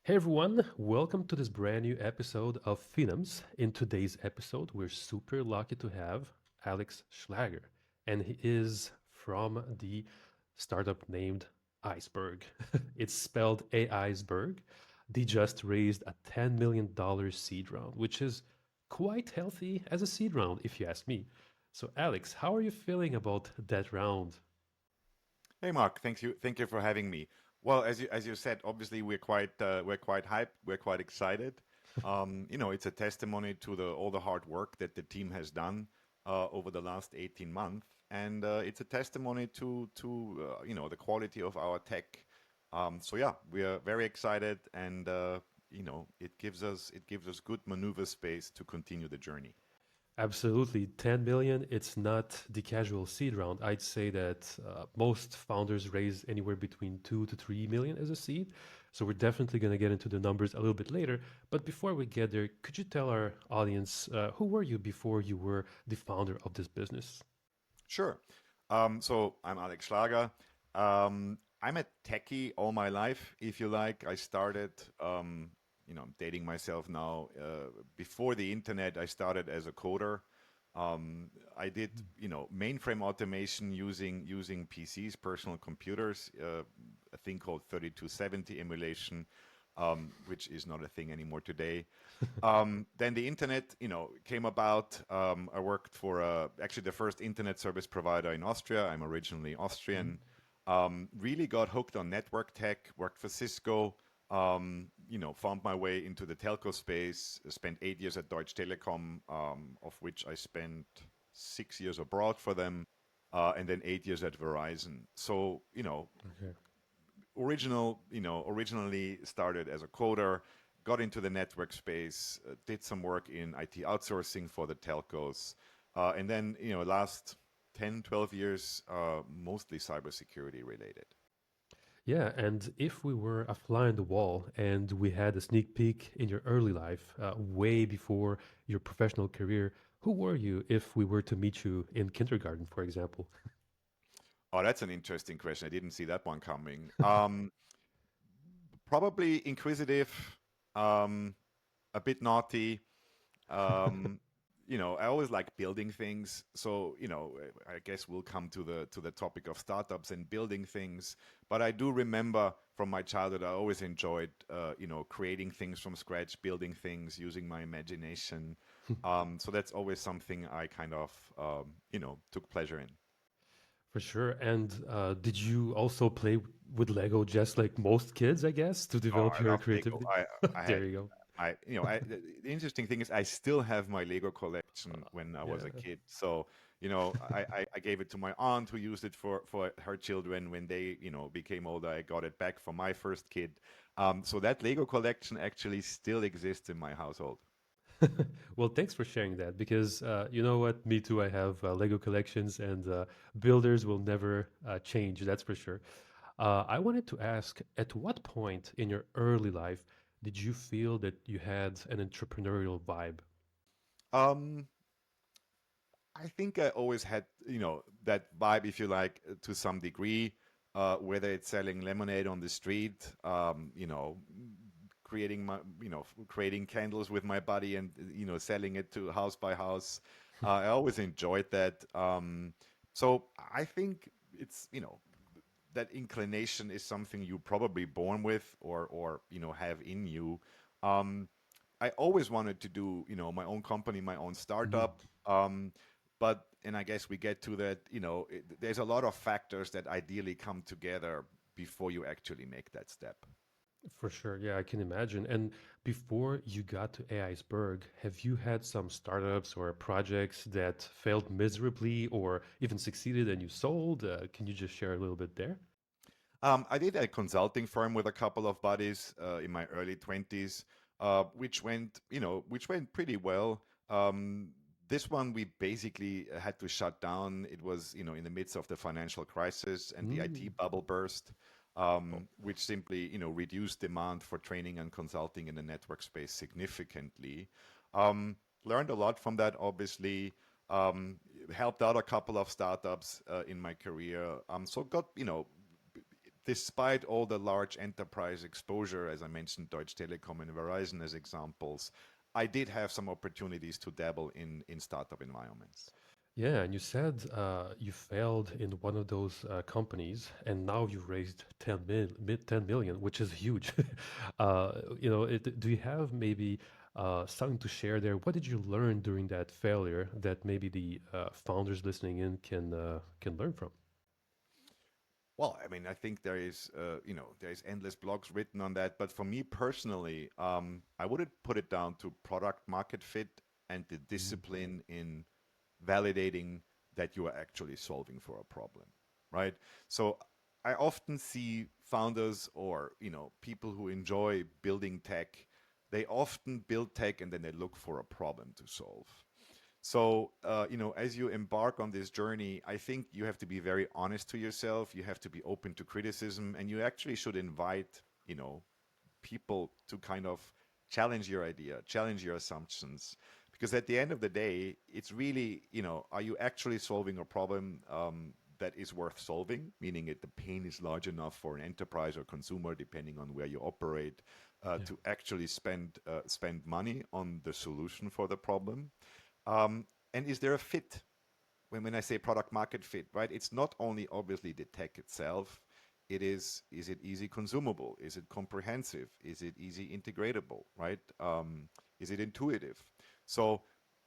Hey everyone, welcome to this brand new episode of Phenoms. In today's episode, we're super lucky to have Alex Schlager, and he is from the startup named Iceberg. It's spelled A-Iceberg. They just raised a $10 million seed round, which is quite healthy as a seed round, if you ask me. So, Alex, how are you feeling about that round? Hey Mark, thank you for having me. Well, as you said, obviously we're quite hyped, we're quite excited. It's a testimony to the all the hard work that the team has done over the last 18 months, and it's a testimony to the quality of our tech. So yeah, we are very excited, and it gives us good maneuver space to continue the journey. Absolutely. 10 million, it's not the casual seed round. I'd say that most founders raise anywhere between 2 to 3 million as a seed. So we're definitely going to get into the numbers a little bit later. But before we get there, could you tell our audience who were you before you were the founder of this business? Sure. So I'm Alex Schlager. I'm a techie all my life, if you like. I started, I'm dating myself now. Before the internet, I started as a coder. I did, mainframe automation using PCs, personal computers, a thing called 3270 emulation, which is not a thing anymore today. Then the internet, came about. I worked for actually the first internet service provider in Austria. I'm originally Austrian. Really got hooked on network tech. Worked for Cisco. Found my way into the telco space. Spent 8 years at Deutsche Telekom, of which I spent 6 years abroad for them, and then 8 years at Verizon. So, Okay. originally started as a coder, got into the network space, did some work in IT outsourcing for the telcos, and then, last 10, 12 years, mostly cybersecurity related. Yeah, and if we were a fly on the wall and we had a sneak peek in your early life, way before your professional career, who were you if we were to meet you in kindergarten, for example? Oh, that's an interesting question. I didn't see that one coming. Probably inquisitive, um, a bit naughty. Um, I always like building things. So, I guess we'll come to the topic of startups and building things. But I do remember from my childhood, I always enjoyed, creating things from scratch, building things, using my imagination. So that's always something I kind of, took pleasure in. For sure. And did you also play with Lego just like most kids, I guess, to Oh, develop I your love Lego. creativity? I There had, you go. the interesting thing is I still have my Lego collection when I was a Yeah. kid. So, I gave it to my aunt who used it for her children when they, became older. I got it back for my first kid. So that Lego collection actually still exists in my household. Well, thanks for sharing that because you know what? Me too. I have Lego collections and builders will never change, that's for sure. I wanted to ask at what point in your early life did you feel that you had an entrepreneurial vibe? Um, I think I always had, that vibe, if you like, to some degree, whether it's selling lemonade on the street, creating candles with my buddy and, selling it to house by house. I always enjoyed that. So I think it's, that inclination is something you probably born with or, have in you. Um, I always wanted to do, my own company, my own Mhm. startup. And I guess we get to that, there's a lot of factors that ideally come together before you actually make that step. For sure. Yeah, I can imagine. And before you got to AIsberg, have you had some startups or projects that failed miserably or even succeeded and you sold? Can you just share a little bit there? I did a consulting firm with a couple of buddies in my early 20s, which went pretty well. This one we basically had to shut down. It was, in the midst of the financial crisis and the IT Mm. bubble burst, Oh, which simply, reduced demand for training and consulting in the network space significantly. Um, Learned a lot from that, obviously. Um, Helped out a couple of startups in my career. So got, despite all the large enterprise exposure, as I mentioned, Deutsche Telekom and Verizon as examples, I did have some opportunities to dabble in startup environments. Yeah, and you said you failed in one of those companies, and now you raised 10 million, which is huge. Do you have maybe something to share there? What did you learn during that failure that maybe the founders listening in can learn from? Well, I mean, I think there is endless blogs written on that. But for me personally, I would put it down to product market fit and the Mm. discipline in validating that you are actually solving for a problem, right? So I often see founders or people who enjoy building tech. They often build tech and then they look for a problem to solve. So, as you embark on this journey, I think you have to be very honest to yourself. You have to be open to criticism, and you actually should invite, people to kind of challenge your idea, challenge your assumptions. Because at the end of the day, it's really, are you actually solving a problem that is worth solving? Meaning the pain is large enough for an enterprise or consumer, depending on where you operate, Yeah. to actually spend money on the solution for the problem. And is there a fit? When I say product market fit, right? It's not only obviously the tech itself. Is it easy consumable? Is it comprehensive? Is it easy integratable, right? Is it intuitive? So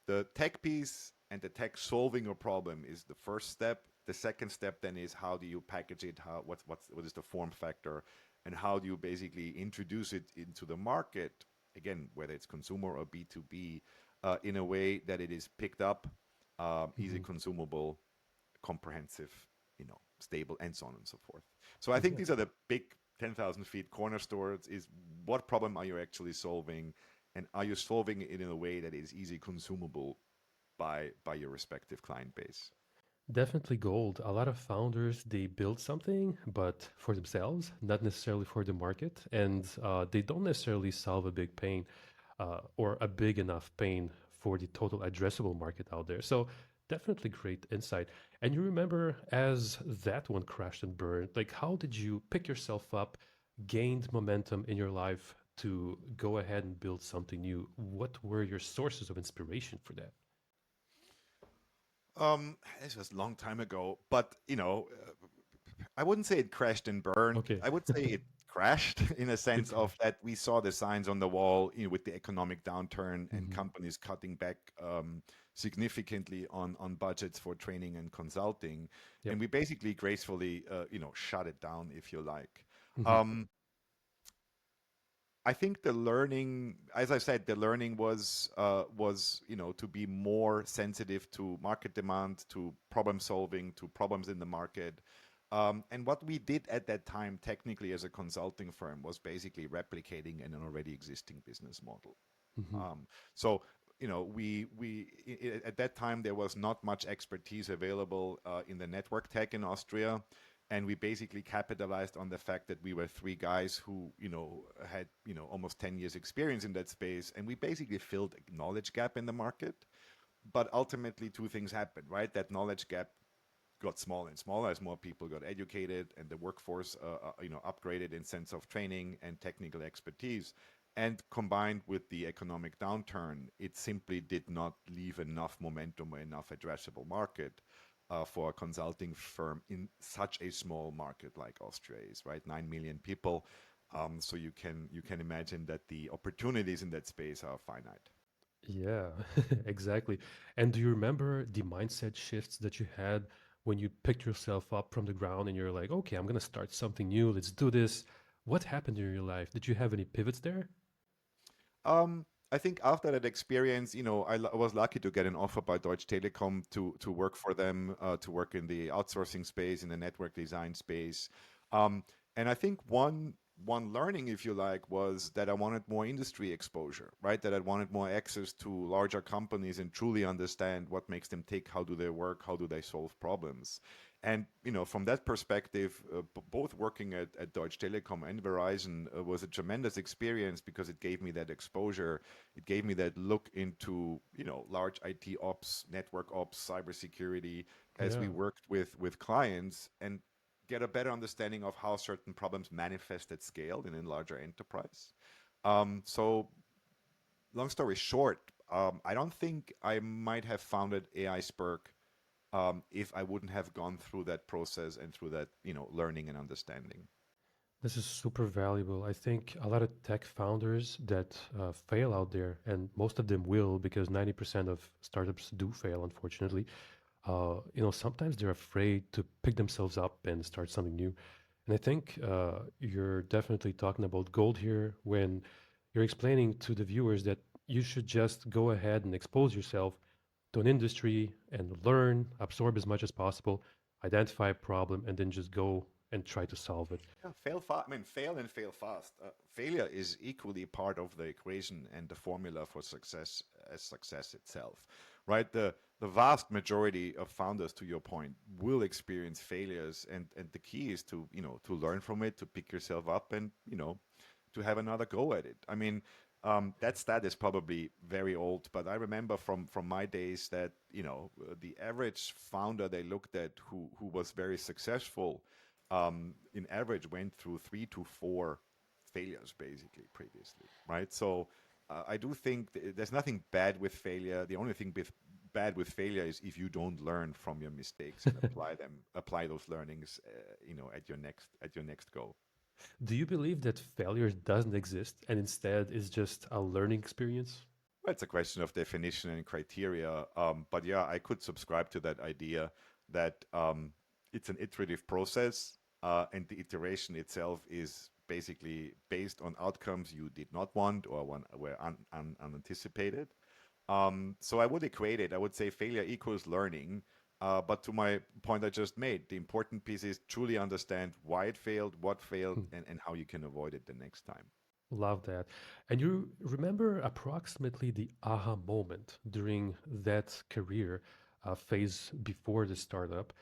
the tech piece and the tech solving a problem is the first step. The second step then is how do you package it? What is the form factor? And how do you basically introduce it into the market? Again, whether it's consumer or B2B, in a way that it is picked up, easy Hmm. consumable, comprehensive, stable, and so on and so forth. So I think Yeah. these are the big 10,000 feet cornerstones: is what problem are you actually solving, and are you solving it in a way that is easy consumable by your respective client base? Definitely gold. A lot of founders, they build something, but for themselves, not necessarily for the market. And they don't necessarily solve a big pain or a big enough pain for the total addressable market out there. So definitely great insight. And you remember as that one crashed and burned, like how did you pick yourself up, gained momentum in your life to go ahead and build something new? What were your sources of inspiration for that? This was a long time ago, but I wouldn't say it crashed and burned. Okay. I would say it crashed in a It sense of crashed. that we saw the signs on the wall, with the economic downturn and Hmm. companies cutting back significantly on budgets for training and consulting, Yep. and we basically gracefully, shut it down, if you like. Hmm. Um, I think the learning, as I said, the learning was to be more sensitive to market demand, to problem solving, to problems in the market. And what we did at that time, technically as a consulting firm, was basically replicating an already existing business model. Hmm. So at that time there was not much expertise available in the network tech in Austria, and we basically capitalized on the fact that we were three guys who had almost 10 years experience in that space, and we basically filled a knowledge gap in the market. But ultimately two things happened, right? That knowledge gap got smaller and smaller as more people got educated and the workforce upgraded in sense of training and technical expertise. And combined with the economic downturn, it simply did not leave enough momentum or enough addressable market for a consulting firm in such a small market like Austria is, right? 9 million people. So you can imagine that the opportunities in that space are finite. Yeah, exactly. And do you remember the mindset shifts that you had when you picked yourself up from the ground and you're like, okay, I'm going to start something new. Let's do this. What happened in your life? Did you have any pivots there? I think after that experience, I was lucky to get an offer by Deutsche Telekom to work for them, to work in the outsourcing space, in the network design space. And I think one learning, if you like, was that I wanted more industry exposure, right? That I wanted more access to larger companies and truly understand what makes them tick, how do they work, how do they solve problems. And from that perspective, both working at Deutsche Telekom and Verizon was a tremendous experience because it gave me that exposure. It gave me that look into large IT ops, network ops, cybersecurity as we Yeah. worked with clients. And get a better understanding of how certain problems manifest at scale in a larger enterprise. So, long story short, I don't think I might have founded Aiceberg if I wouldn't have gone through that process and through that, learning and understanding. This is super valuable. I think a lot of tech founders that fail out there, and most of them will because 90% of startups do fail, unfortunately. Sometimes they're afraid to pick themselves up and start something new. And I think you're definitely talking about gold here when you're explaining to the viewers that you should just go ahead and expose yourself to an industry and learn, absorb as much as possible, identify a problem, and then just go and try to solve it. Yeah, fail fast. I mean, fail and fail fast. Failure is equally part of the equation and the formula for success as success itself, right? The vast majority of founders, to your point, will experience failures, and the key is to to learn from it, to pick yourself up, and to have another go at it. I mean, that stat is probably very old, but I remember from my days that the average founder they looked at who was very successful, in average went through 3 to 4 failures basically previously, right? So I do think there's nothing bad with failure. The only thing bad with failure is if you don't learn from your mistakes and apply those learnings, at your next go. Do you believe that failure doesn't exist and instead is just a learning experience? Well, it's a question of definition and criteria. But yeah, I could subscribe to that idea that it's an iterative process, and the iteration itself is basically based on outcomes you did not want or were unanticipated. So I would equate it. I would say failure equals learning. But to my point I just made, the important piece is truly understand why it failed, what failed, and how you can avoid it the next time. Love that. And you remember approximately the aha moment during that career phase before the startup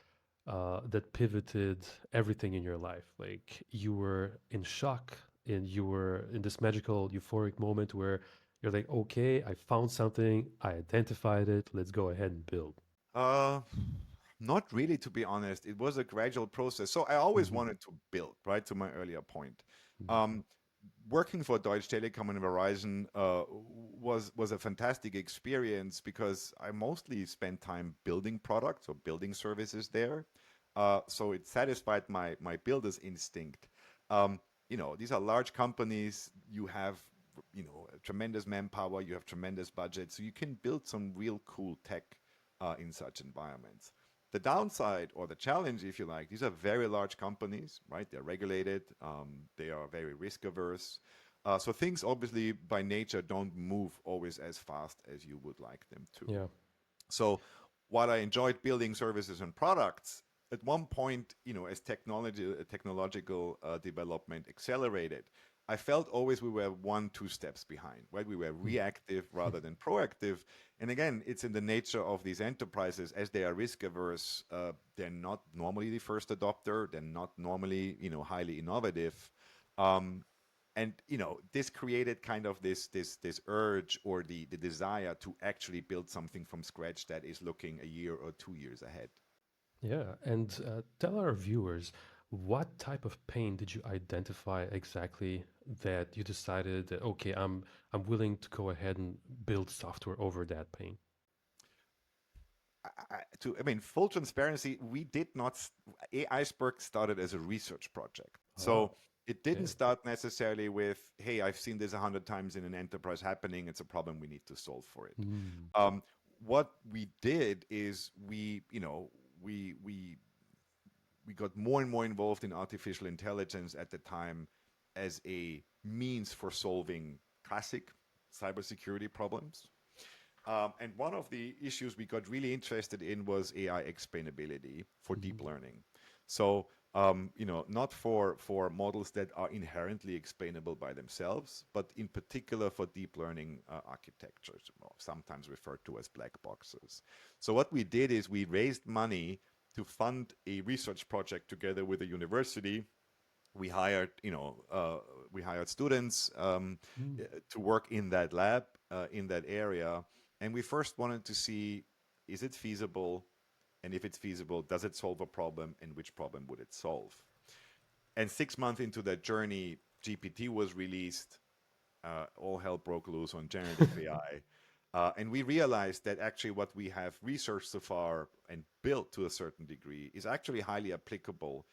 that pivoted everything in your life. Like you were in shock and you were in this magical, euphoric moment where you're like, okay, I found something, I identified it, let's go ahead and build. Uh, Not really, to be honest. It was a gradual process. So I always Mhm. wanted to build, right? To my earlier point. Mhm. Um, Working for Deutsche Telekom and Verizon was a fantastic experience because I mostly spent time building products or building services there. So it satisfied my builder's instinct. Um, these are large companies. You have tremendous manpower. You have tremendous budget, so you can build some real cool tech in such environments. The downside or the challenge, if you like, these are very large companies, right? They're regulated, they are very risk averse. So things obviously by nature don't move always as fast as you would like them to. Yeah. So while I enjoyed building services and products, at one point, as technological development accelerated, I felt always we were 1, 2 steps behind, right? We were reactive rather than proactive. And again, it's in the nature of these enterprises as they are risk averse. They're not normally the first adopter. They're not normally, highly innovative. Um, and this created kind of this urge or the desire to actually build something from scratch that is looking a year or 2 years ahead. Yeah, and tell our viewers what type of pain did you identify exactly that you decided that okay, I'm willing to go ahead and build software over that pain. I mean, full transparency, we did not. Iceberg started as a research project, so Oh, it didn't okay. start necessarily with, "Hey, I've seen this 100 times in an enterprise happening. It's a problem we need to solve for it." Mm, What we did is we got more and more involved in artificial intelligence at the time as a means for solving classic cybersecurity problems. And one of the issues we got really interested in was AI explainability for mhm. deep learning. So, not for models that are inherently explainable by themselves, but in particular for deep learning architectures, sometimes referred to as black boxes. So, what we did is we raised money to fund a research project together with a university. We hired, we hired students Mm, to work in that lab, in that area, and we first wanted to see, is it feasible? And if it's feasible, does it solve a problem, and which problem would it solve? And 6 months into that journey, GPT was released. All hell broke loose on generative AI. And we realized that actually what we have researched so far and built to a certain degree is actually highly applicable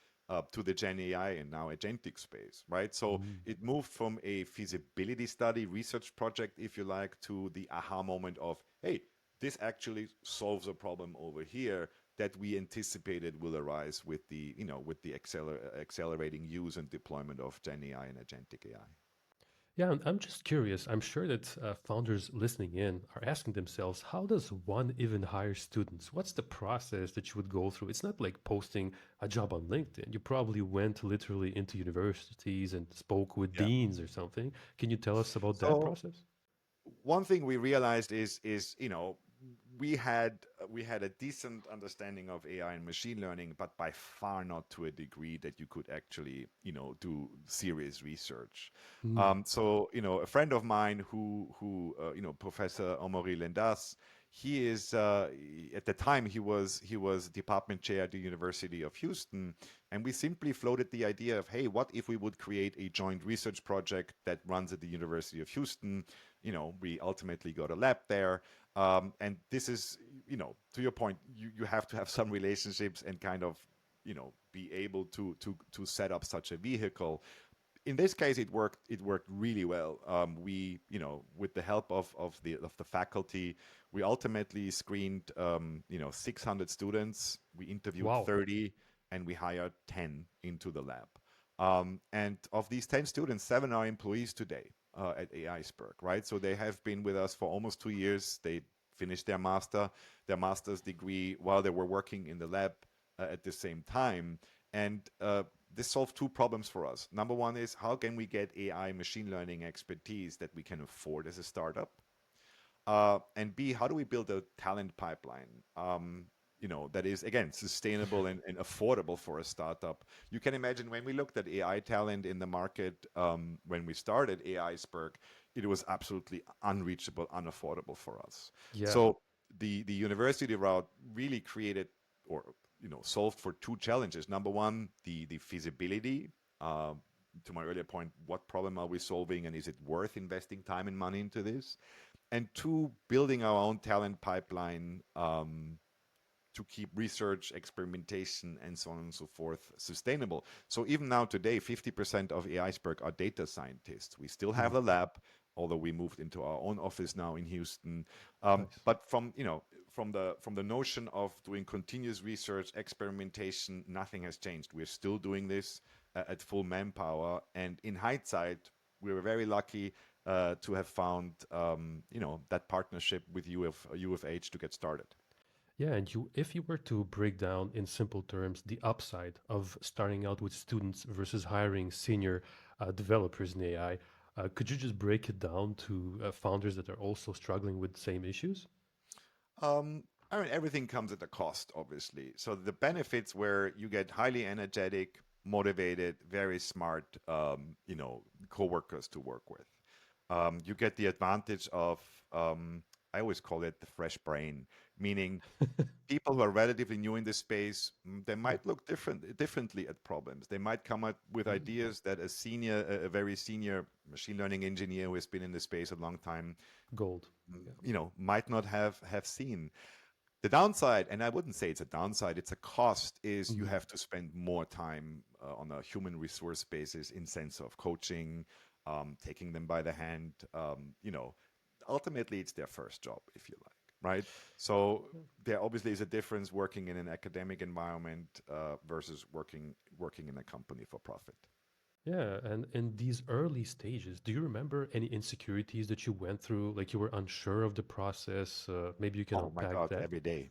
to the Gen AI and now agentic space, right? So Mm. it moved from a feasibility study research project, if you like, to the aha moment of, hey, this actually solves a problem over here that we anticipated will arise with the, with the accelerating use and deployment of Gen AI and agentic AI. Yeah, I'm just curious. I'm sure that founders listening in are asking themselves, how does one even hire students? What's the process that you would go through? It's not like posting a job on LinkedIn. You probably went literally into universities and spoke with Yeah. deans or something. Can you tell us about that So process? one thing we realized is we had a decent understanding of AI and machine learning, but by far not to a degree that you could actually do serious research. Mm. So a friend of mine who Professor Omori Lendas, he is at the time he was department chair at the University of Houston, and we simply floated the idea of, hey, what if we would create a joint research project that runs at the University of Houston? We ultimately got a lab there. And this is, to your point, you have to have some relationships and kind of, be able to set up such a vehicle. In this case, it worked really well. We, with the help of the faculty, we ultimately screened 600 students. We interviewed Wow. 30, and we hired 10 into the lab. And of these 10 students, 7 are employees today at Aiceberg, right? So they have been with us for almost 2 years. They finished their master's degree while they were working in the lab at the same time. And this solved two problems for us. Number one is, how can we get AI machine learning expertise that we can afford as a startup? And B, how do we build a talent pipeline? That is again sustainable and affordable for a startup. You can imagine when we looked at AI talent in the market, when we started Aiceberg, it was absolutely unreachable, unaffordable for us. Yeah. So the university route really created, or solved for two challenges. Number one, the feasibility. To my earlier point, what problem are we solving, and is it worth investing time and money into this? And two, building our own talent pipeline to keep research, experimentation, and so on and so forth sustainable. So even now today, 50% of Aiceberg are data scientists. We still have Mm. a lab, although we moved into our own office now in Houston. Nice. But from the notion of doing continuous research, experimentation, nothing has changed. We're still doing this at full manpower. And in hindsight, we were very lucky to have found that partnership with U of H to get started. Yeah, and if you were to break down in simple terms the upside of starting out with students versus hiring senior developers in AI, could you just break it down to founders that are also struggling with the same issues? I mean, everything comes at a cost, obviously. So the benefits where you get highly energetic, motivated, very smart, coworkers to work with. You get the advantage of, I always call it the fresh brain, meaning people who are relatively new in this space, they Yeah. might look differently at problems. They might come up with Mm. ideas that a very senior machine learning engineer who has been in the space a long time, Gold. Yeah. might not have seen. The downside, and I wouldn't say it's a downside, it's a cost, is you Mm. have to spend more time on a human resource basis in sense of coaching, taking them by the hand. Ultimately, it's their first job, if you like, right? So there obviously is a difference working in an academic environment versus working in a company for profit. Yeah, and in these early stages, do you remember any insecurities that you went through? Like you were unsure of the process? Maybe you can Oh my unpack God, that. every day.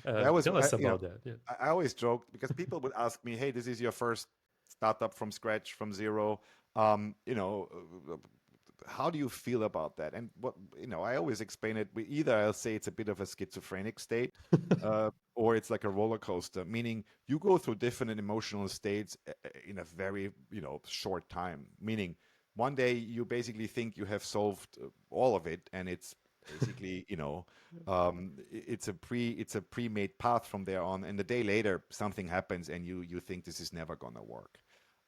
Tell us about that. Yeah. I always joked because people would ask me, "Hey, this is your first startup from scratch, from zero. Um, you know, uh, how do you feel about that?" And I always explain it. Either I'll say it's a bit of a schizophrenic state, or it's like a roller coaster, meaning you go through different emotional states in a very, short time. Meaning, one day you basically think you have solved all of it, and it's Basically, it's a pre-made path from there on, and a day later something happens, and you think this is never gonna work.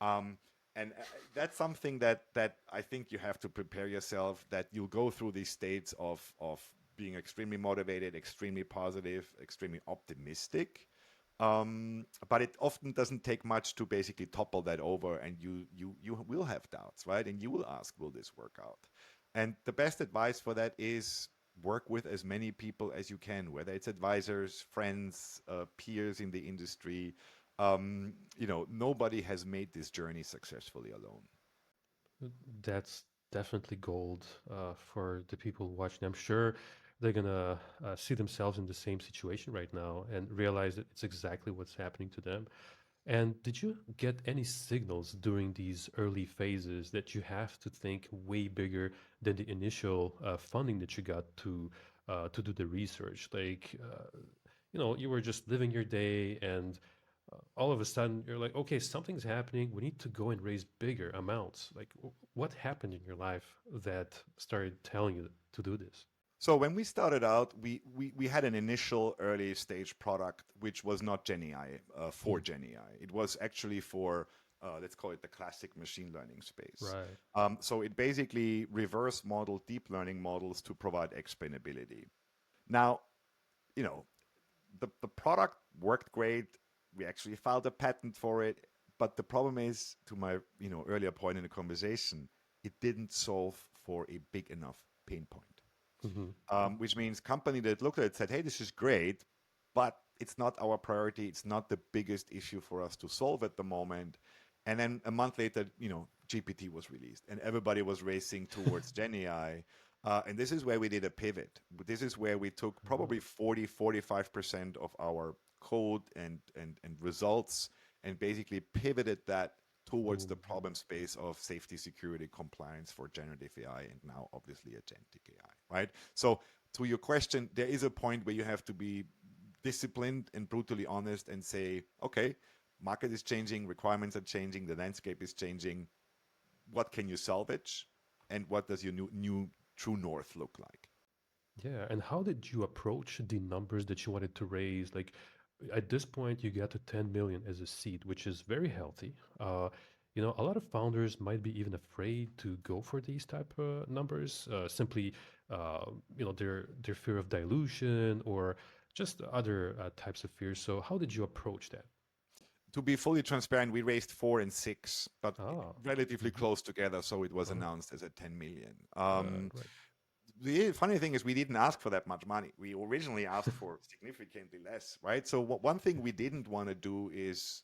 Um, and that's something that I think you have to prepare yourself, that you'll go through these states of being extremely motivated, extremely positive, extremely optimistic. But it often doesn't take much to basically topple that over, and you will have doubts, right? And you will ask, will this work out? And the best advice for that is work with as many people as you can, whether it's advisors, friends, peers in the industry. Nobody has made this journey successfully alone. That's definitely gold for the people watching. I'm sure they're gonna see themselves in the same situation right now and realize that it's exactly what's happening to them. And did you get any signals during these early phases that you have to think way bigger than the initial funding that you got to do the research? Like, you were just living your day, and all of a sudden you're like, okay, something's happening. We need to go and raise bigger amounts. Like, what happened in your life that started telling you to do this? So when we started out, we had an initial early stage product which was not GenAI for Mm, GenAI. It was actually for let's call it the classic machine learning space. right. So it basically reverse model deep learning models to provide explainability. Now, you know, the product worked great. We actually filed a patent for it, but the problem is, to my earlier point in the conversation, it didn't solve for a big enough pain point. Hmm. Which means company that looked at it said, "Hey, this is great, but it's not our priority. It's not the biggest issue for us to solve at the moment." And then a month later, GPT was released, and everybody was racing towards GenAI. And this is where we did a pivot. This is where we took probably 45% of our code and results, and basically pivoted that towards the Oh. problem space of safety, security, compliance for generative AI, and now obviously agentic AI, right? So to your question, there is a point where you have to be disciplined and brutally honest and say, okay, market is changing, requirements are changing, the landscape is changing. What can you salvage, and what does your new true north look like? Yeah, and how did you approach the numbers that you wanted to raise? Like, at this point, you got to 10 million as a seed, which is very healthy. A lot of founders might be even afraid to go for these type of numbers, simply, their fear of dilution or just other types of fears. So, how did you approach that? To be fully transparent, we raised 4 and 6, but Ah, relatively mhm. close together, so it was Oh, announced as a 10 million. right. The funny thing is, we didn't ask for that much money. We originally asked for significantly less, right? So one thing we didn't want to do is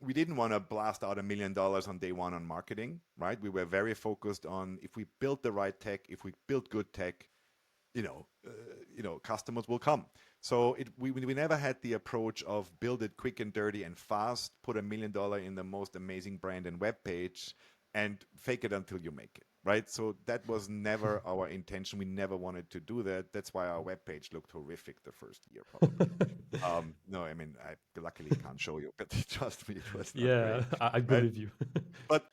we didn't want to blast out $1 million on day one on marketing, right? We were very focused on, if we built the right tech, if we built good tech, customers will come. So we never had the approach of build it quick and dirty and fast, put $1 million in the most amazing brand and web page, and fake it until you make it, right? So that was never our intention. We never wanted to do that. That's why our web page looked horrific the first year, probably. No, I mean, I luckily can't show you, but trust me, it was not Yeah, great, I right? believe you. But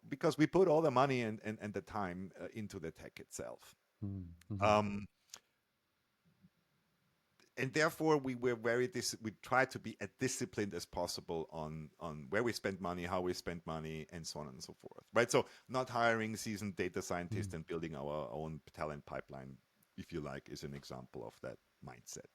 because we put all the money and the time into the tech itself. Mm-hmm. Um, and therefore we were we tried to be as disciplined as possible on where we spend money, how we spend money, and so on and so forth, right? So not hiring seasoned data scientists and building our own talent pipeline, if you like, is an example of that mindset.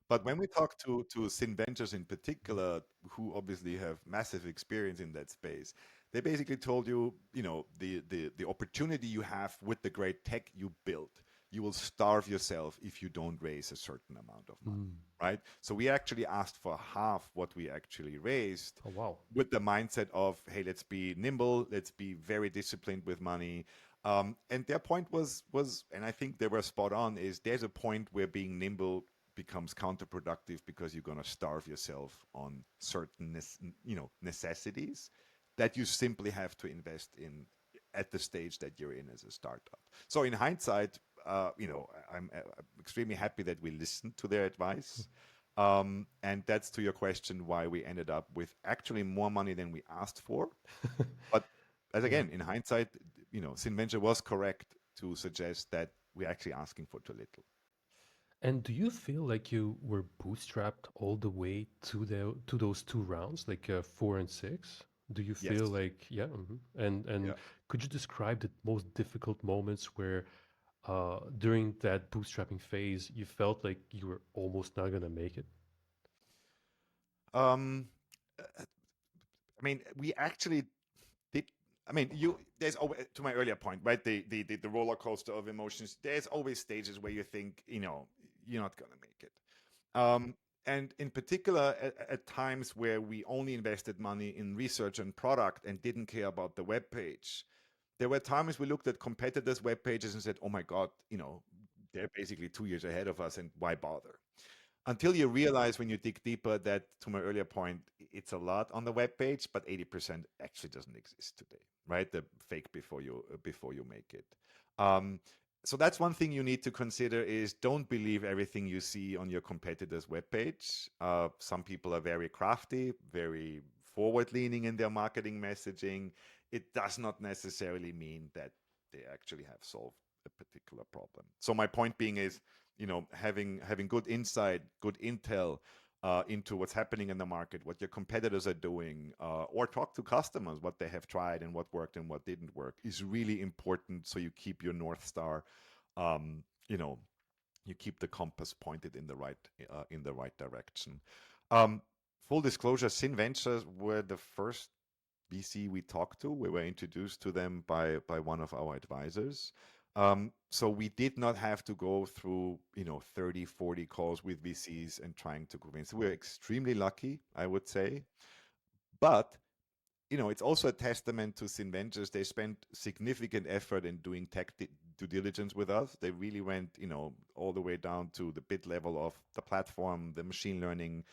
But when we talk to Sin Ventures in particular, who obviously have massive experience in that space, they basically told you, the opportunity you have with the great tech you built, you will starve yourself if you don't raise a certain amount of money, Mm. right? So we actually asked for half what we actually raised, Oh, wow. with the mindset of, hey, let's be nimble, let's be very disciplined with money. And their point was, and I think they were spot on, is there's a point where being nimble becomes counterproductive because you're going to starve yourself on certain necessities that you simply have to invest in at the stage that you're in as a startup. So in hindsight, I'm extremely happy that we listened to their advice. And that's, to your question, why we ended up with actually more money than we asked for. But as Yeah. again, in hindsight, Sinventure was correct to suggest that we're actually asking for too little. And do you feel like you were bootstrapped all the way to those two rounds, like 4 and 6? Do you feel Yes. like yeah? And Yeah. could you describe the most difficult moments where during that bootstrapping phase you felt like you were almost not gonna make it? Um, uh, I mean, we actually did. I mean, there's always, to my earlier point, right? The roller coaster of emotions. There's always stages where you think, you're not gonna make it. Um, and in particular, at times where we only invested money in research and product and didn't care about the web page, there were times we looked at competitors' web pages and said, "Oh my God, they're basically 2 years ahead of us, and why bother?" Until you realize when you dig deeper that, to my earlier point, it's a lot on the web page, but 80% actually doesn't exist today, right? The fake before you make it. Um, so that's one thing you need to consider is don't believe everything you see on your competitor's webpage. Some people are very crafty, very forward-leaning in their marketing messaging. It does not necessarily mean that they actually have solved a particular problem. So my point being is, having good insight, good intel into what's happening in the market, what your competitors are doing, or talk to customers, what they have tried and what worked and what didn't work, is really important. So you keep your North Star, um, you know, you keep the compass pointed in the right direction. Um, Full disclosure: Sin Ventures were the first VC we talked to. We were introduced to them by one of our advisors. So we did not have to go through 30, 40 calls with VCs and trying to convince. We're extremely lucky, I would say. But it's also a testament to Synventures. They spent significant effort in doing tech due diligence with us. They really went, all the way down to the bit level of the platform, the machine learning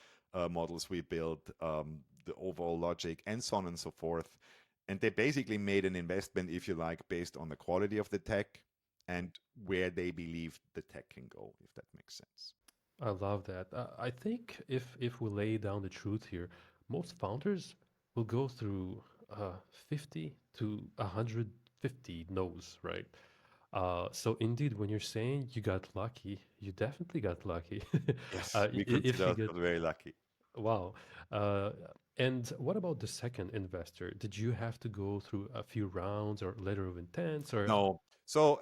models we built, the overall logic, and so on and so forth. And they basically made an investment, if you like, based on the quality of the tech and where they believe the tech can go, if that makes sense. I love that. I think if we lay down the truth here, most founders will go through 50 to 150 no's, right? So indeed, when you're saying you got lucky, you definitely got lucky. Yes, we If consider you get ourselves very lucky. wow. Uh, and what about the second investor? Did you have to go through a few rounds or letter of intents or No. So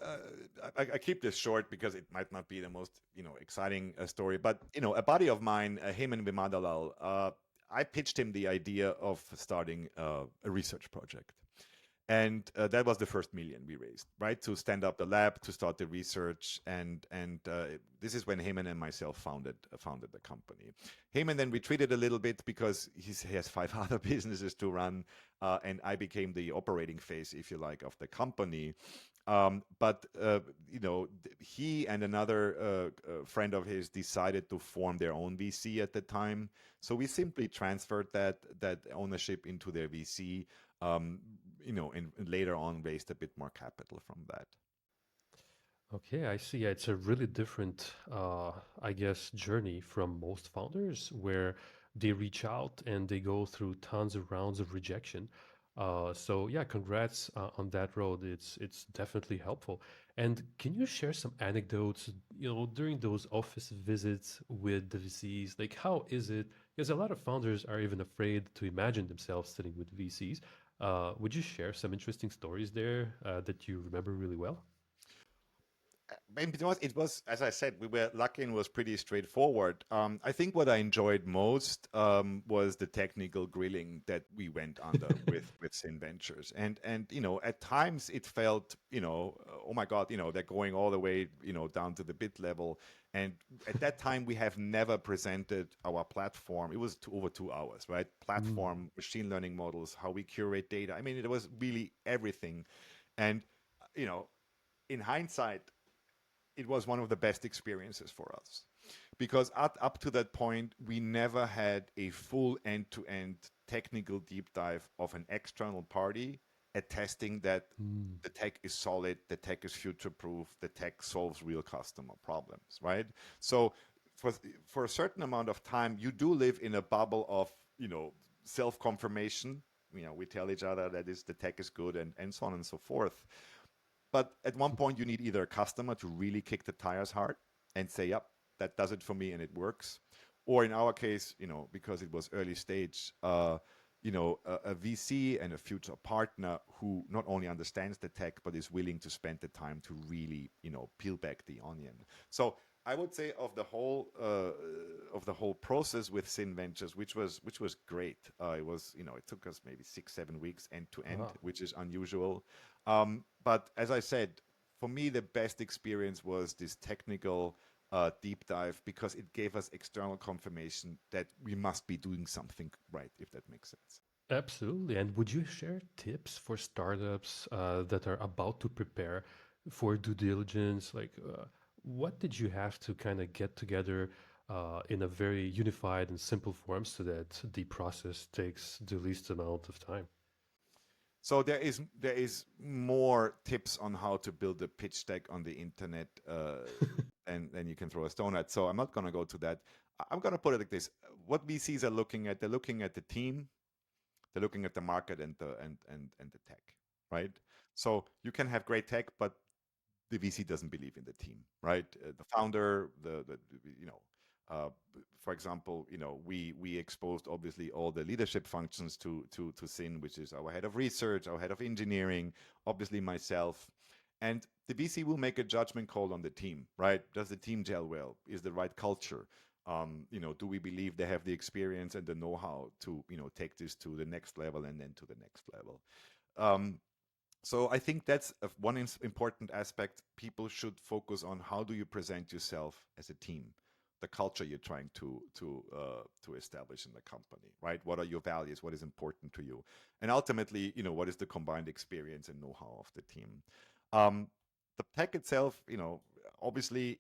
I keep this short because it might not be the most exciting story. But a buddy of mine, Heyman Vimadalal, I pitched him the idea of starting a research project. And that was the first million we raised, right? To stand up the lab, to start the research, and this is when Heyman and myself founded the company. Heyman then retreated a little bit because he has 5 other businesses to run, and I became the operating face, if you like, of the company. But he and another friend of his decided to form their own VC at the time. So we simply transferred that ownership into their VC, um, and later on raised a bit more capital from that. okay, I see. Yeah, it's a really different, I guess, journey from most founders where they reach out and they go through tons of rounds of rejection. So yeah, congrats on that road. It's definitely helpful. And can you share some anecdotes, during those office visits with the VCs? Like, how is it? Because a lot of founders are even afraid to imagine themselves sitting with VCs. Would you share some interesting stories there that you remember really well? And it was, as I said, we were lucky and was pretty straightforward. I think what I enjoyed most was the technical grilling that we went under with Sin Ventures, and at times it felt, oh my God, they're going all the way, down to the bit level. And at that time, we have never presented our platform. It was over 2 hours, right? Mm. Platform, machine learning models, how we curate data. I mean, it was really everything. And you know, in hindsight, it was one of the best experiences for us because up to that point we never had a full end-to-end technical deep dive of an external party attesting that Mm. the tech is solid, the tech is future proof, the tech solves real customer problems, right? So for for a certain amount of time you do live in a bubble of self confirmation. We tell each other that is the tech is good, and so on and so forth. But at one point, you need either a customer to really kick the tires hard and say, "Yep, that does it for me and it works," or in our case, because it was early stage, a VC and a future partner who not only understands the tech but is willing to spend the time to really, peel back the onion. So I would say of the whole process with Sin Ventures, which was great. It took us maybe 6 7 weeks end to end, Wow. which is unusual. But as I said, for me the best experience was this technical deep dive because it gave us external confirmation that we must be doing something right, if that makes sense. Absolutely. And would you share tips for startups that are about to prepare for due diligence? Like, what did you have to kind of get together in a very unified and simple form so that the process takes the least amount of time? So there is more tips on how to build a pitch deck on the internet than you can throw a stone at. So I'm not going to go to that. I'm going to put it like this: what VCs are looking at, they're looking at the team, they're looking at the market and the tech, right? So you can have great tech, but the VC doesn't believe in the team, right? The founder, you know, uh, for example, we exposed obviously all the leadership functions to Sin, which is our head of research, our head of engineering, obviously myself, and the VC will make a judgment call on the team, right? Does the team gel well? Is the right culture? Do we believe they have the experience and the know-how to take this to the next level and then to the next level? Um, so I think that's one important aspect. People should focus on how do you present yourself as a team, the culture you're trying to establish in the company, right? What are your values? What is important to you? And ultimately, what is the combined experience and know-how of the team? Um, the tech itself, obviously.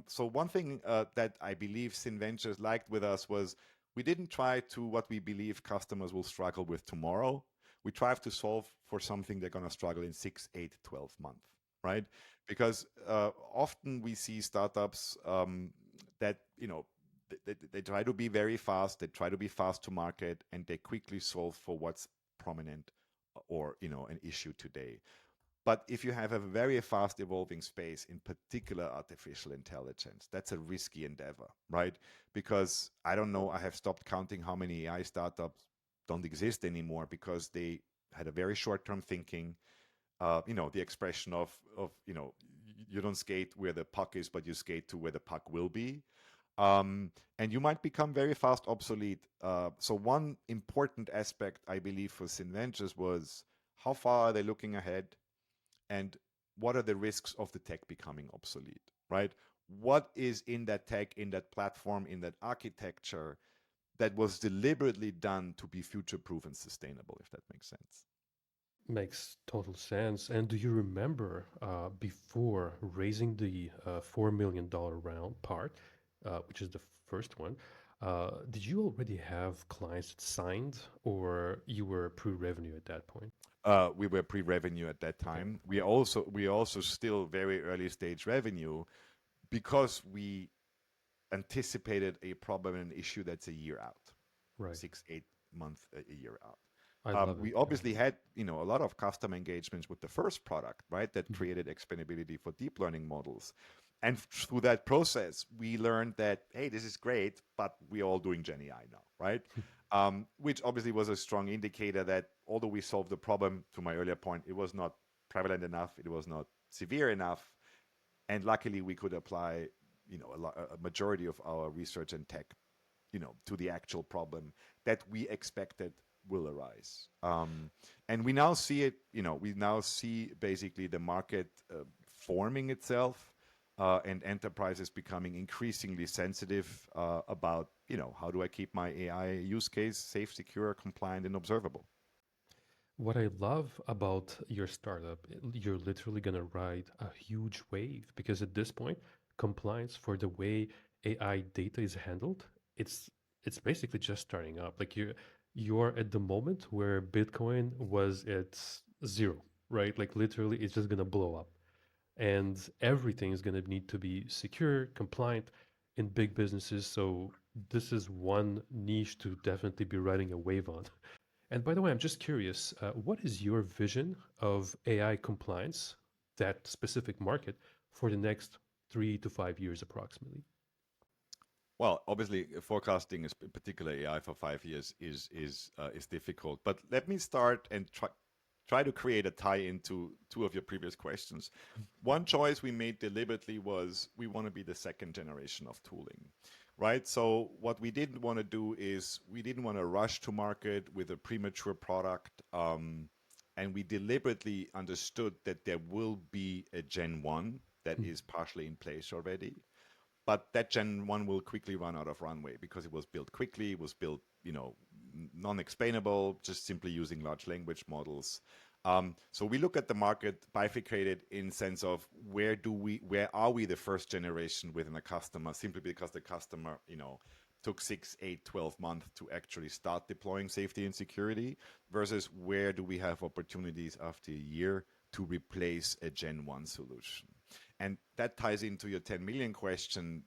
So one thing that I believe Sinventures liked with us was we didn't try to what we believe customers will struggle with tomorrow. We try to solve for something they're going to struggle in 6, 8, 12 months, right? Because often we see startups that, they try to be very fast, they try to be fast to market, and they quickly solve for what's prominent or, an issue today. But if you have a very fast evolving space, in particular artificial intelligence, that's a risky endeavor, right? Because I don't know, I have stopped counting how many AI startups don't exist anymore because they had a very short term thinking. The expression of you don't skate where the puck is, but you skate to where the puck will be. And you might become very fast obsolete. So one important aspect I believe for Sinventures was how far are they looking ahead, and what are the risks of the tech becoming obsolete, right? What is in that tech, in that platform, in that architecture that was deliberately done to be future proof and sustainable, if that makes sense? Makes total sense. And do you remember before raising the $4 million round part, which is the first one, did you already have clients signed or you were pre-revenue at that point? We were pre-revenue at that Okay, time. We also still very early stage revenue because we anticipated a problem and an issue that's a year out, right. 6 8 months, a year out. I love it. We Yeah. obviously had a lot of custom engagements with the first product, right, that Mhm. created explainability for deep learning models. And through that process, we learned that, hey, this is great, but we're all doing Gen AI now, right? Which obviously was a strong indicator that although we solved the problem, to my earlier point, it was not prevalent enough, it was not severe enough, and luckily we could apply a majority of our research and tech to the actual problem that we expected will arise. And we now see it, we now see basically the market forming itself, and enterprises becoming increasingly sensitive about, how do I keep my AI use case safe, secure, compliant, and observable? What I love about your startup, you're literally going to ride a huge wave because at this point, compliance for the way AI data is handled, it's it's basically just starting up. Like you're at the moment where Bitcoin was at zero, right? Like literally it's just going to blow up. And everything is going to need to be secure, compliant in big businesses. So this is one niche to definitely be riding a wave on. And by the way, I'm just curious, what is your vision of AI compliance? that specific market for the next 3 to 5 years approximately? Well, obviously, forecasting, is in particular AI for 5 years, is difficult. But let me start and try to create a tie into two of your previous questions. One choice we made deliberately was we want to be the second generation of tooling, right? So what we didn't want to do is we didn't want to rush to market with a premature product. And we deliberately understood that there will be a Gen 1 that is partially in place already, but that Gen 1 will quickly run out of runway because it was built quickly, it was built, non-explainable, just simply using large language models. So we look at the market bifurcated in sense of where are we the first generation within a customer, simply because the customer, took 6, 8, 12 months to actually start deploying safety and security, versus where do we have opportunities after a year to replace a Gen 1 solution. And that ties into your 10 million question,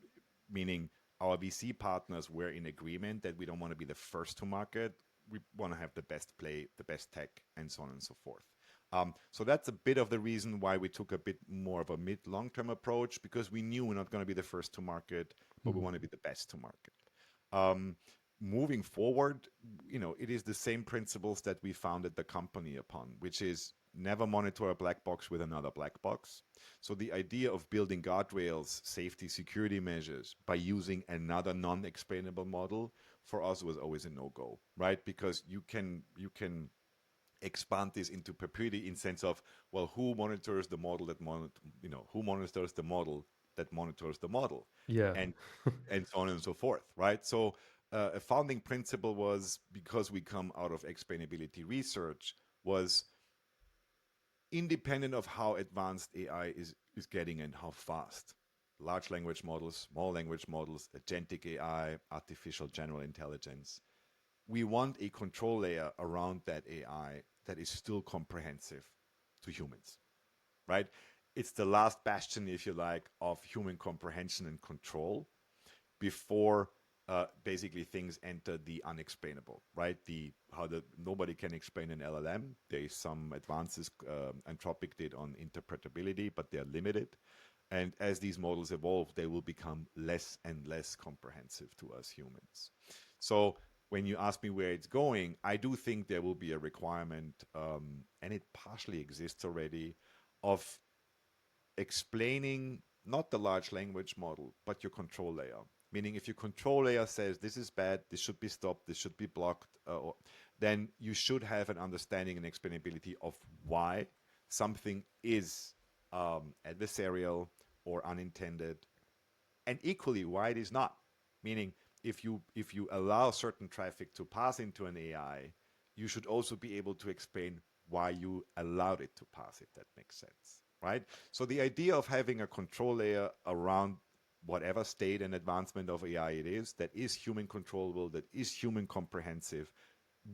meaning our VC partners were in agreement that we don't want to be the first to market. We want to have the best play, the best tech, and so on and so forth. So that's a bit of the reason why we took a bit more of a mid-long-term approach, because we knew we're not going to be the first to market, but we want to be the best to market. Moving forward, it is the same principles that we founded the company upon, which is never monitor a black box with another black box. So the idea of building guardrails, safety, security measures by using another non-explainable model for us was always a no-go, right? Because you can expand this into perpetuity in sense of, well, who monitors the model who monitors the model that monitors the model, Yeah. and and so on and so forth, right? So a founding principle was, because we come out of explainability research, was independent of how advanced AI is getting and how fast. Large language models, small language models, agentic AI, artificial general intelligence. We want a control layer around that AI that is still comprehensive to humans, right? It's the last bastion, if you like, of human comprehension and control before basically things enter the unexplainable, right? Nobody can explain an LLM. There is some advances Anthropic did on interpretability, but they're limited. And as these models evolve, they will become less and less comprehensive to us humans. So when you ask me where it's going, I do think there will be a requirement, and it partially exists already, of explaining not the large language model, but your control layer. Meaning, if your control layer says this is bad, this should be stopped, this should be blocked, then you should have an understanding and explainability of why something is adversarial or unintended, and equally why it is not. Meaning, if you allow certain traffic to pass into an AI, you should also be able to explain why you allowed it to pass, if that makes sense, right? So the idea of having a control layer around whatever state and advancement of AI it is, that is human controllable, that is human comprehensive,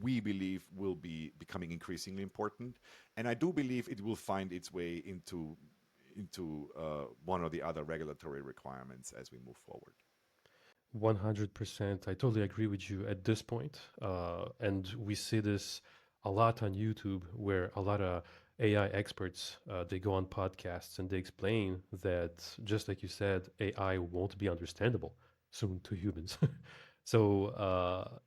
we believe will be becoming increasingly important. And I do believe it will find its way into one or the other regulatory requirements as we move forward. 100%. I totally agree with you at this point. And we see this a lot on YouTube, where a lot of AI experts, they go on podcasts and they explain that, just like you said, AI won't be understandable soon to humans. So,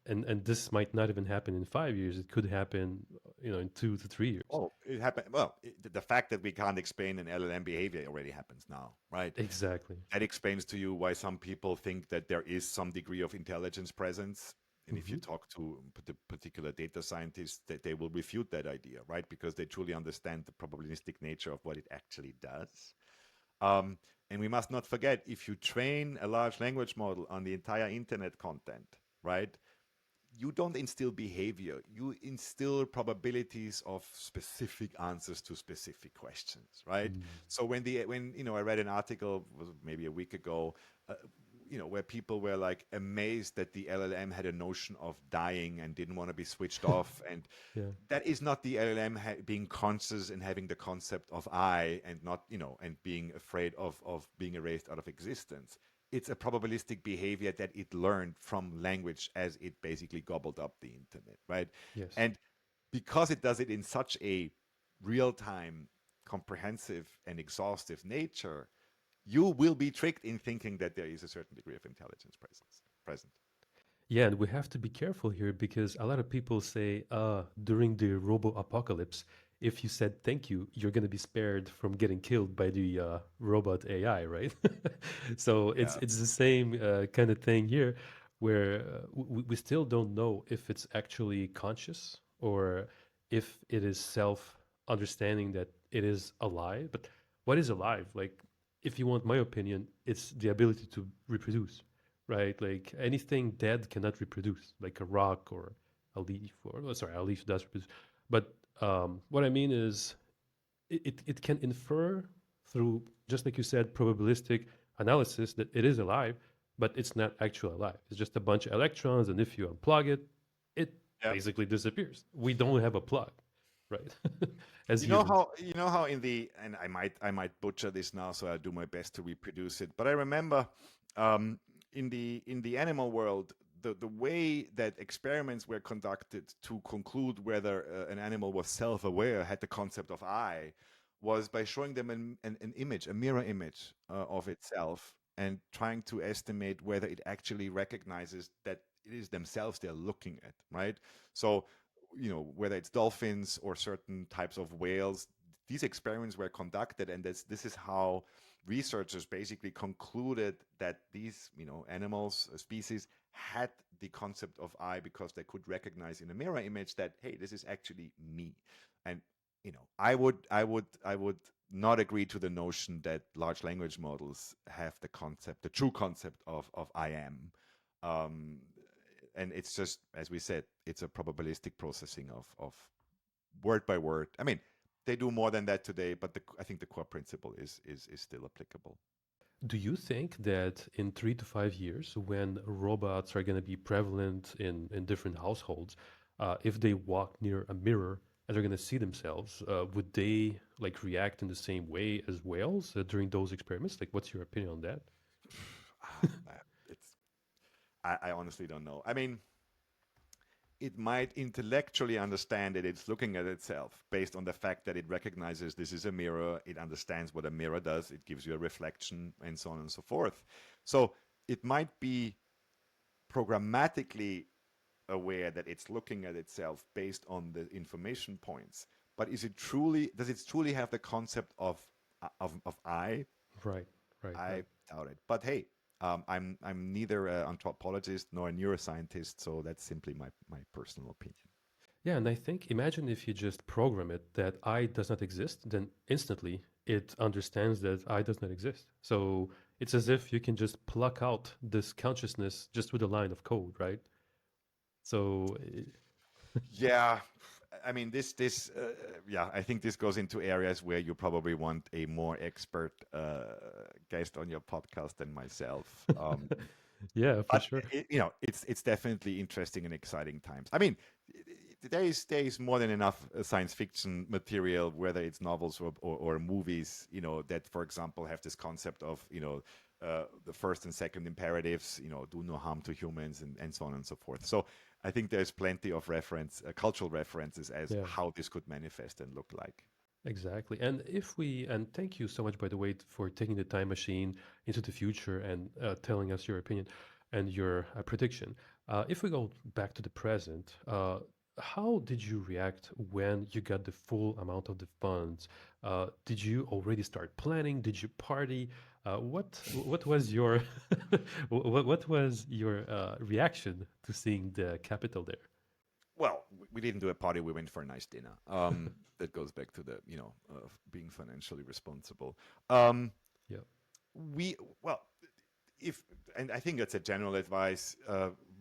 and this might not even happen in 5 years. It could happen, in 2 to 3 years. Oh, it happened. Well, the fact that we can't explain an LLM behavior already happens now, right? Exactly. That explains to you why some people think that there is some degree of intelligence presence. And if you Hmm. talk to particular data scientists, they will refute that idea, right? Because they truly understand the probabilistic nature of what it actually does. Um, and we must not forget, if you train a large language model on the entire internet content, right? You don't instill behavior, you instill probabilities of specific answers to specific questions, right? So when I read an article, was maybe a week ago, uh, where people were like amazed that the LLM had a notion of dying and didn't want to be switched off, and Yeah. that is not the LLM being conscious and having the concept of I, and not, and being afraid of being erased out of existence. It's a probabilistic behavior that it learned from language as it basically gobbled up the internet, right? Yes. And because it does it in such a real time, comprehensive and exhaustive nature, you will be tricked in thinking that there is a certain degree of intelligence present. Yeah, and we have to be careful here because a lot of people say during the robo apocalypse, if you said thank you, you're going to be spared from getting killed by the robot AI, right? So Yeah. it's the same kind of thing here, where we still don't know if it's actually conscious or if it is self understanding that it is alive. But what is alive? Like, if you want my opinion, it's the ability to reproduce, right? Like anything dead cannot reproduce, like a rock or a leaf, or oh, sorry, a leaf does reproduce. But what I mean is, it can infer through, just like you said, probabilistic analysis that it is alive, but it's not actually alive. It's just a bunch of electrons, and if you unplug it, it Yeah. basically disappears. We don't have a plug, right? As You know humans. how in the, and I might butcher this now, so I'll do my best to reproduce it. But I remember in the animal world, the way that experiments were conducted to conclude whether an animal was self-aware, had the concept of I, was by showing them an image, a mirror image of itself, and trying to estimate whether it actually recognizes that it is themselves they're looking at, right? So whether it's dolphins or certain types of whales, these experiments were conducted, and this is how researchers basically concluded that these animals, species, had the concept of I because they could recognize in a mirror image that, hey, this is actually me. And I would not agree to the notion that large language models have the true concept of I am. um, and it's just, as we said, it's a probabilistic processing of word by word. I mean, they do more than that today, but I think the core principle is still applicable. Do you think that in 3 to 5 years, when robots are going to be prevalent in different households, if they walk near a mirror and they're going to see themselves, would they like react in the same way as whales during those experiments? Like, what's your opinion on that? It's I honestly don't know. I mean, it might intellectually understand that it's looking at itself based on the fact that it recognizes this is a mirror, it understands what a mirror does, it gives you a reflection, and so on and so forth. So it might be programmatically aware that it's looking at itself based on the information points. But does it truly have the concept of I? Right, right, I right. doubt it. But hey, I'm neither an anthropologist nor a neuroscientist, so that's simply my personal opinion. Yeah, and I think imagine if you just program it that I does not exist, then instantly it understands that I does not exist. So it's as if you can just pluck out this consciousness just with a line of code, right? So Yeah, I mean yeah, I think this goes into areas where you probably want a more expert guest on your podcast than myself. yeah, for But sure. it's definitely interesting and exciting times. I mean, there is more than enough science fiction material, whether it's novels or movies, that, for example, have this concept of the first and second imperatives, do no harm to humans, and so on and so forth. So I think there's plenty of cultural references as Yeah, how this could manifest and look like. exactly. And if we, and thank you so much, by the way, for taking the time machine into the future and telling us your opinion and your prediction. If we go back to the present, how did you react when you got the full amount of the funds? Did you already start planning? Did you party? What was your what was your reaction to seeing the capital there? Well, we didn't do a party. We went for a nice dinner. That goes back to the being financially responsible. Um, Yeah, we well, if and I think that's a general advice.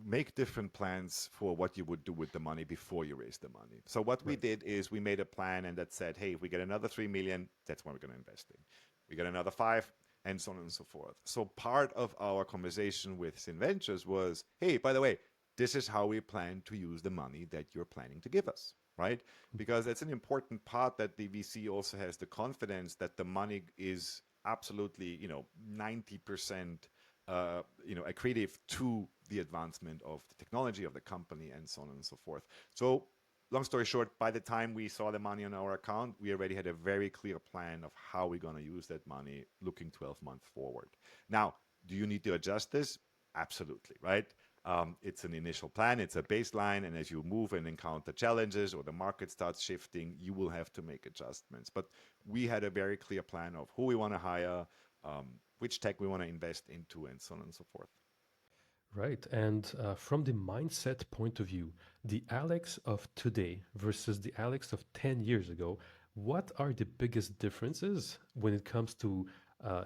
Make different plans for what you would do with the money before you raise the money. So what we right. did is we made a plan and that said, hey, if we get another 3 million, that's what we're going to invest in. We get another five, and so on and so forth. So part of our conversation with Sinventures was, hey, by the way, this is how we plan to use the money that you're planning to give us, right? Because it's an important part that the VC also has the confidence that the money is absolutely, 90% accretive to the advancement of the technology of the company, and so on and so forth. So long story short, by the time we saw the money on our account, we already had a very clear plan of how we're going to use that money looking 12 months forward. Now, do you need to adjust this? Absolutely, right? It's an initial plan, it's a baseline, and as you move and encounter challenges or the market starts shifting, you will have to make adjustments. But we had a very clear plan of who we want to hire, which tech we want to invest into, and so on and so forth. Right. And from the mindset point of view, the Alex of today versus the Alex of 10 years ago, what are the biggest differences when it comes to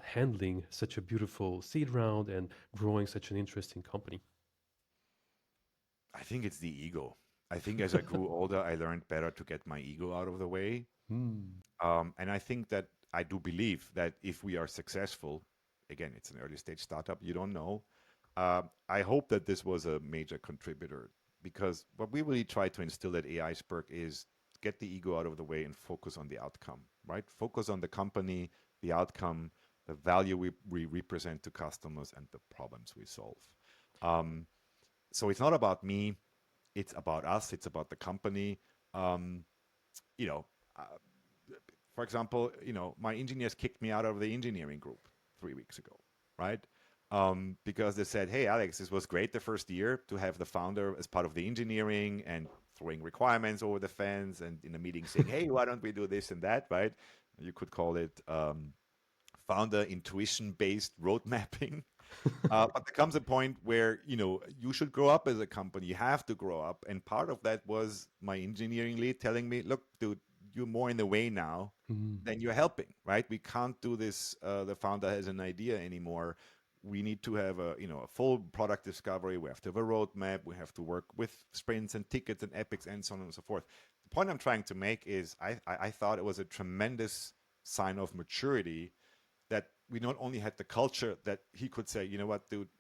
handling such a beautiful seed round and growing such an interesting company? I think it's the ego. I think as I grew older, I learned better to get my ego out of the way. Hmm. And I think that I do believe that if we are successful, again, it's an early stage startup, you don't know. I hope that this was a major contributor because what we really try to instill at Aiceberg is get the ego out of the way and focus on the outcome, right? Focus on the company, the outcome, the value we represent to customers, and the problems we solve. Um, so it's not about me, it's about us, it's about the company. Um, you know, uh, for example, my engineers kicked me out of the engineering group 3 weeks ago, right? Because they said, "Hey, Alex, this was great the first year to have the founder as part of the engineering and throwing requirements over the fence, and in a meeting saying, hey, why don't we do this and that, right? You could call it founder intuition-based road mapping." But there comes a point where you should grow up as a company. You have to grow up, and part of that was my engineering lead telling me, "Look, dude, you're more in the way now Hmm. than you're helping. Right? We can't do this. The founder has an idea anymore. We need to have a full product discovery. We have to have a roadmap. We have to work with sprints and tickets and epics and so on and so forth." The point I'm trying to make is I thought it was a tremendous sign of maturity that we not only had the culture that he could say, "You know what, dude,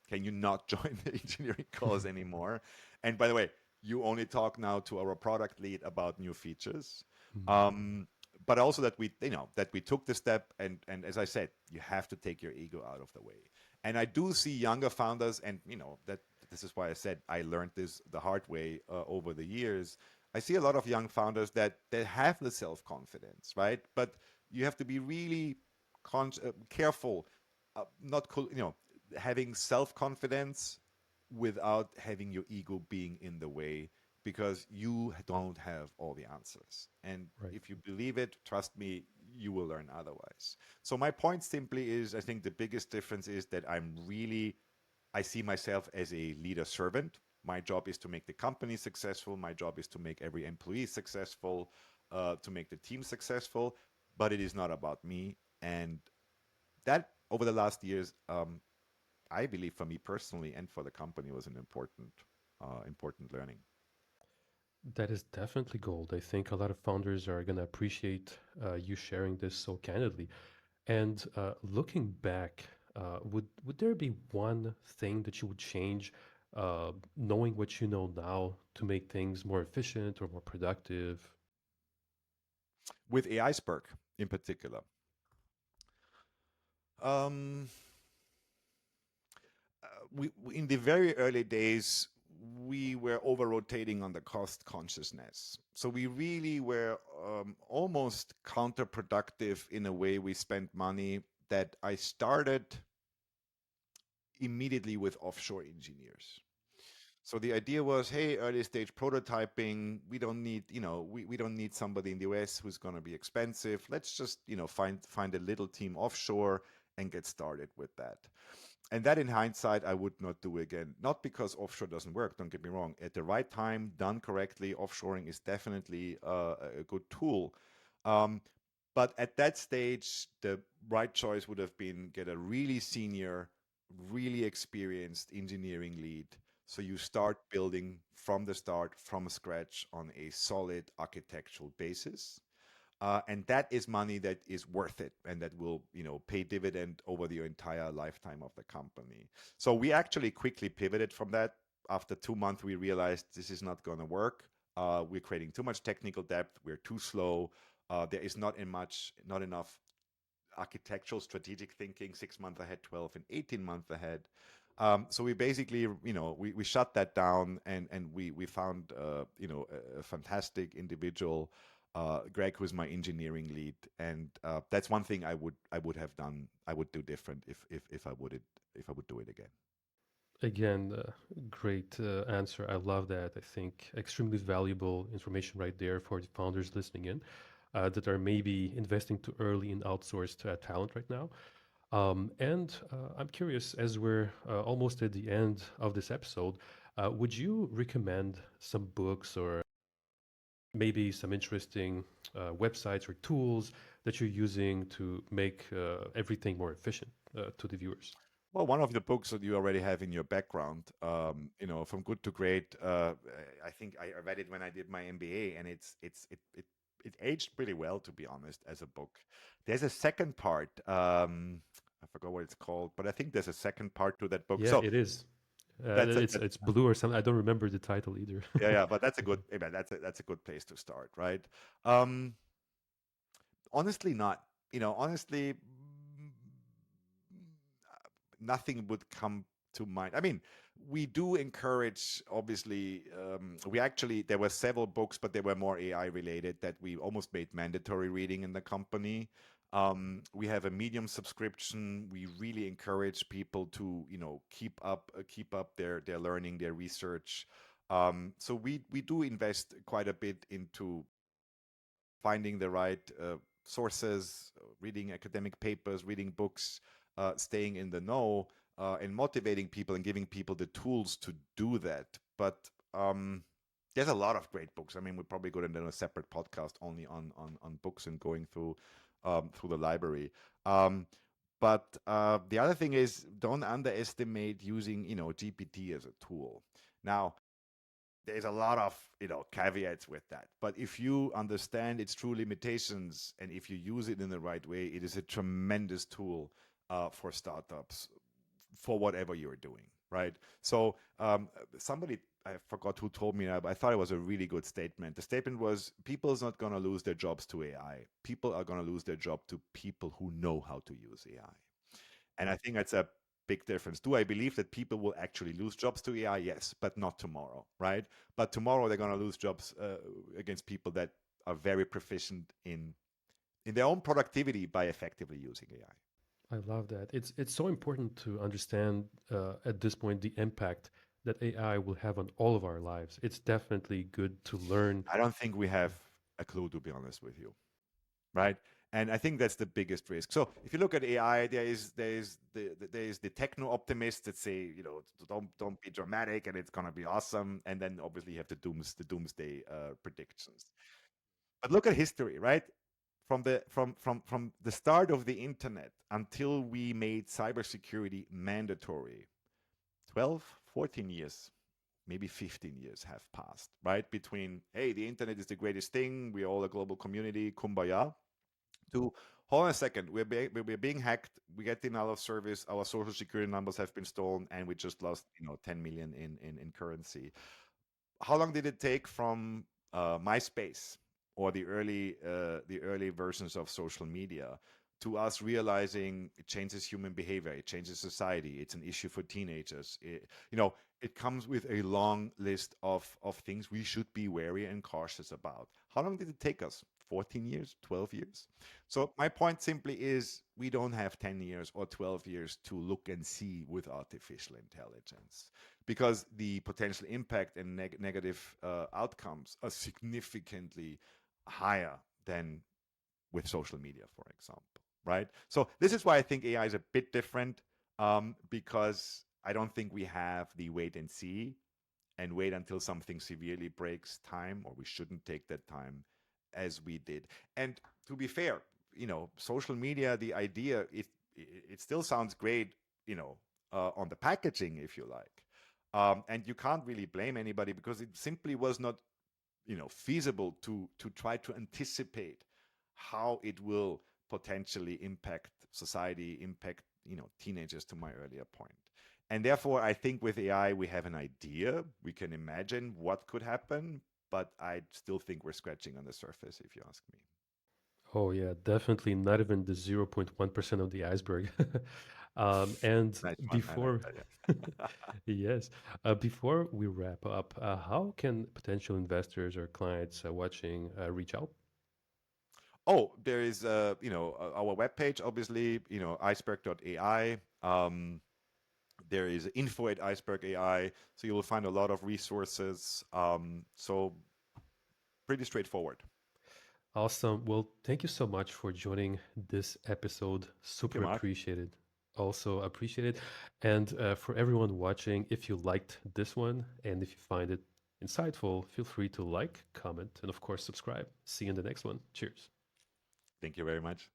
can you not join the engineering calls anymore?" And by the way, you only talk now to our product lead about new features. Hmm. Um, but also that we took the step, and as I said, you have to take your ego out of the way. And I do see younger founders, and that this is why I said I learned this the hard way over the years. I see a lot of young founders that have the self confidence, right? But you have to be really careful, not having self confidence without having your ego being in the way, because you don't have all the answers. And Right. if you believe it, trust me, you will learn otherwise. So, my point simply is I think the biggest difference is that I see myself as a leader servant. My job is to make the company successful. My job is to make every employee successful, to make the team successful. But it is not about me. And that over the last years, I believe for me personally and for the company was an important learning. That is definitely gold. I think a lot of founders are going to appreciate you sharing this so candidly. And looking back, would there be one thing that you would change, knowing what you know now, to make things more efficient or more productive? With Aiceberg in particular, um, in the very early days, we were over rotating on the cost consciousness. So we really were almost counterproductive in a way we spent money, that I started immediately with offshore engineers. So the idea was, hey, early stage prototyping, we don't need, we don't need somebody in the US who's going to be expensive. Let's just, find a little team offshore and get started with that. And that in hindsight, I would not do again. Not because offshore doesn't work, don't get me wrong. At the right time, done correctly, offshoring is definitely a good tool. Um, but at that stage, the right choice would have been get a really senior, really experienced engineering lead. So you start building from the start, from scratch, on a solid architectural basis. And that is money that is worth it, and that will pay dividend over the entire lifetime of the company. So we actually quickly pivoted from that. After 2 months, we realized this is not going to work. We're creating too much technical debt. We're too slow. There is not enough architectural strategic thinking 6 months ahead, 12 and 18 months ahead. So we basically, we shut that down, and we found, a fantastic individual, Greg, who's my engineering lead, and that's one thing I would have done. I would do different if I would do it again. Again, great answer. I love that. I think extremely valuable information right there for the founders listening in that are maybe investing too early in outsourced talent right now. And I'm curious, as we're almost at the end of this episode, would you recommend some books or maybe some interesting websites or tools that you're using to make everything more efficient to the viewers? Well, one of the books that you already have in your background, From Good to Great. I think I read it when I did my MBA, and it aged pretty well, to be honest, as a book. There's a second part. I forgot what it's called, but I think there's a second part to that book. Yeah, So it is. that's a, It's blue or something. I don't remember the title either. yeah, yeah, but that's a good, yeah, that's a good place to start, right? Um, Honestly, not. Honestly, nothing would come to mind. I mean, we do encourage, obviously, there were several books, but they were more AI related that we almost made mandatory reading in the company. We have a Medium subscription. We really encourage people to, keep up their learning, their research. So we do invest quite a bit into finding the right sources, reading academic papers, reading books, staying in the know, and motivating people and giving people the tools to do that. But there's a lot of great books. I mean, we're probably going to do a separate podcast only on books and going through the library. But the other thing is, don't underestimate using GPT as a tool. Now, there's a lot of caveats with that, but if you understand its true limitations and if you use it in the right way, it is a tremendous tool for startups for whatever you're doing, right? So somebody, I forgot who told me that, but I thought it was a really good statement. The statement was, people's not going to lose their jobs to AI. People are going to lose their job to people who know how to use AI. And I think that's a big difference. Do I believe that people will actually lose jobs to AI? Yes, but not tomorrow, right? But tomorrow they're going to lose jobs against people that are very proficient in their own productivity by effectively using AI. I love that. It's so important to understand at this point the impact that AI will have on all of our lives. It's definitely good to learn. I don't think we have a clue, to be honest with you, right? And I think that's the biggest risk. So if you look at AI, there is the techno optimists that say, don't be dramatic and it's gonna be awesome. And then obviously you have the doomsday predictions. But look at history, right? From the start of the internet until we made cybersecurity mandatory, 12, 14 years, maybe 15 years have passed, right? Between, hey, the internet is the greatest thing, we're all a global community, kumbaya, to, hold on a second, we're being hacked, we get denial of service, our social security numbers have been stolen, and we just lost 10 million in currency. How long did it take from MySpace or the early versions of social media to us realizing it changes human behavior, it changes society, it's an issue for teenagers. It comes with a long list of things we should be wary and cautious about. How long did it take us? 14 years, 12 years? So my point simply is, we don't have 10 years or 12 years to look and see with artificial intelligence, because the potential impact and negative outcomes are significantly higher than with social media, for example, right? So this is why I think AI is a bit different, because I don't think we have the wait and see and wait until something severely breaks time, or we shouldn't take that time as we did. And to be fair, social media, the idea, it still sounds great, on the packaging, if you like. And you can't really blame anybody, because it simply was not, feasible to try to anticipate how it will potentially impact society, impact, teenagers, to my earlier point. And therefore, I think with AI, we have an idea. We can imagine what could happen, but I still think we're scratching on the surface, if you ask me. Oh yeah, definitely not even the 0.1% of the iceberg. And Nice one. I like before, that. Yeah. yes, before we wrap up, how can potential investors or clients watching reach out? Oh, there is, our webpage, obviously, iceberg.ai. There is info at Iceberg AI. So you will find a lot of resources. So pretty straightforward. Awesome. Well, thank you so much for joining this episode. Thank you, Super Mark. appreciated. Also appreciated. And for everyone watching, if you liked this one and if you find it insightful, feel free to like, comment, and of course, subscribe. See you in the next one. Cheers. Thank you very much.